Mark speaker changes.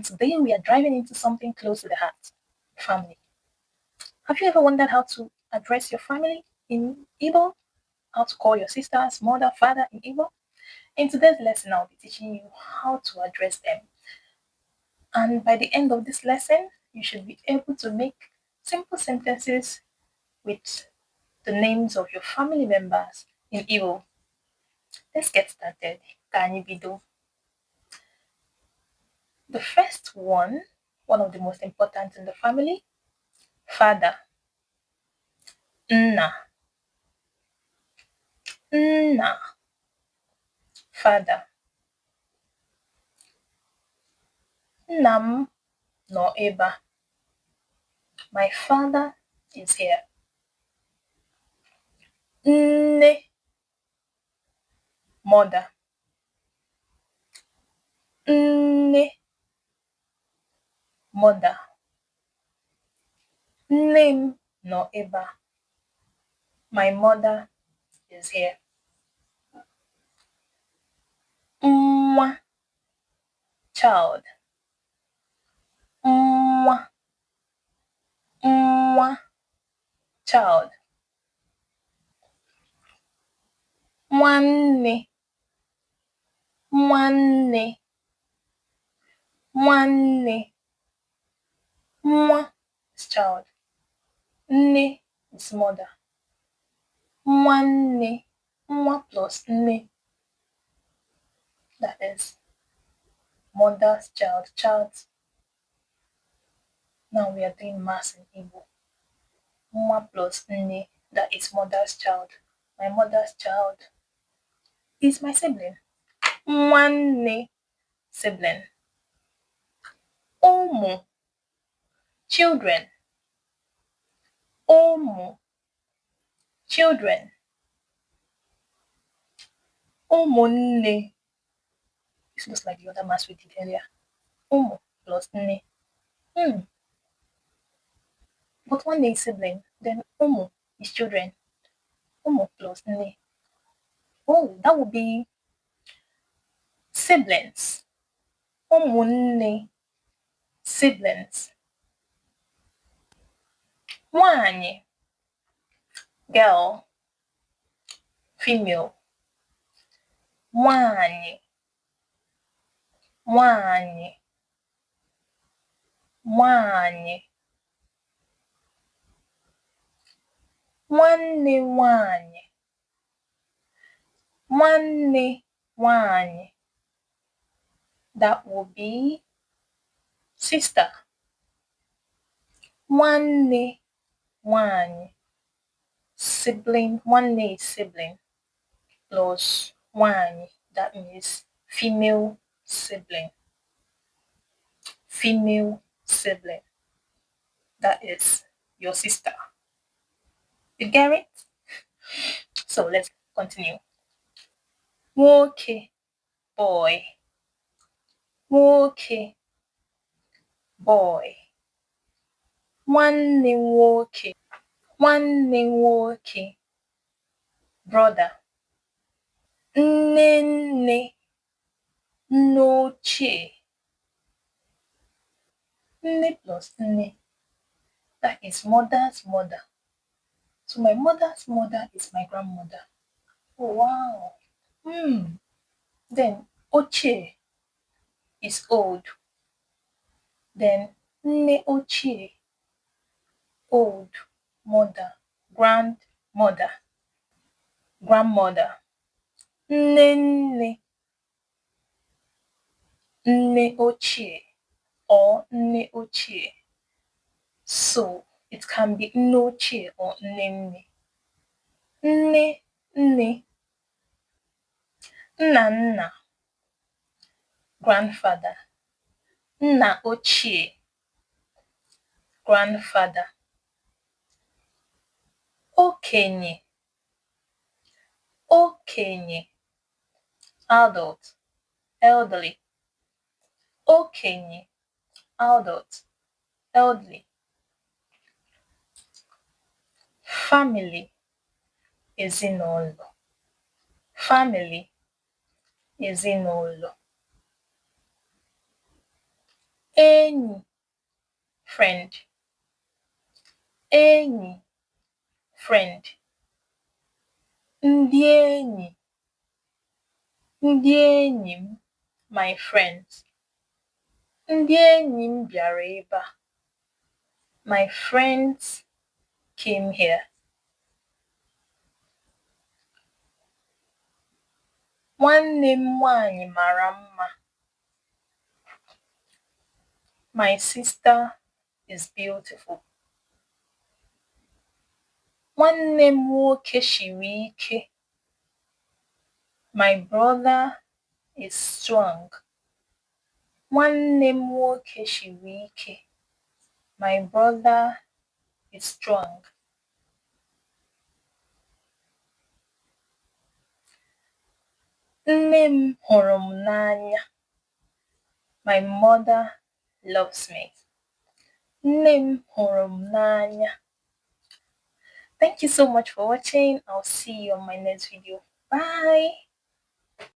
Speaker 1: today we are driving into something close to the heart: family. Have you ever wondered how to address your family in Igbo? How to call your sisters, mother, father in Igbo? In today's lesson, I'll be teaching you how to address them. And by the end of this lesson, you should be able to make simple sentences with the names of your family members in Igbo. Let's get started. Ka anyị bido. The first one of the most important in the family: father. Nna. Nna. Father. Nna m nọ ebe a. My father is here. Nne. Mother. Nne. Mother. Nne m nọ ebe a. My mother is here. Nwa. Child. Nwa. Nwa. Child. Nwanne. Nwanne. Nwanne. Nwa is child. Nne is mother. Nwanne. Nwa plus nne. That is mother's child. Child. Now we are doing mass in Igbo. Nwa plus nne. That is mother's child. My mother's child is my sibling. Nwanne. Sibling. Ụmụ. Children. Ụmụ. Children. Ụmụnne. This looks like the other mass we did earlier. Ụmụ plus nne. But one is sibling, then ụmụ is children. Ụmụ plus nne. Oh, that would be siblings. Ụmụnne. Siblings. Nwanyị. Girl. Female. Nwanyị. Nwanyị. Nwanyị. Nwanne nwanyị. Nwanne nwanyị. That will be sister. Nwanne nwanyị. Sibling. Nwanne is sibling plus nwanyị. That means female sibling. Female sibling. That is your sister. You get it? So let's continue. Nwoke. Boy. Nwoke. Boy. Nwanne nwoke. Nwanne nwoke. Brother. Nne nne. Nne ochie. Nne plus nne. That is mother's mother. So my mother's mother is my grandmother. Oh wow. Then ochie is old. Then nne ochie. Old. Mother. Grandmother. Grandmother. Nne nne. Nne ochie or nne ochie. So it can be nne ochie or nne nne. Nne nne. Nna nna. Grandfather. Nna ochie. Grandfather. Okenye. Okenye. Adult. Elderly. Okenye. Adult. Elderly. Family. Ezinụlọ. Family. Ezinụlọ. enyi, friend. Enyi, friend. Ndị enyi, ndị enyi m, my friends. Ndị enyi m bịara ebe a. My friends came here. Nwanne m nwanyị mara mma. My sister is beautiful. Nwanne m nwoke siri ike. My brother is strong. Nwanne m nwoke siri ike. My brother is strong. Nne m hụrụ m n'anya. My mother loves me. Nne m hụrụ m n'anya. Thank you so much for watching. I'll see you on my next video. Bye.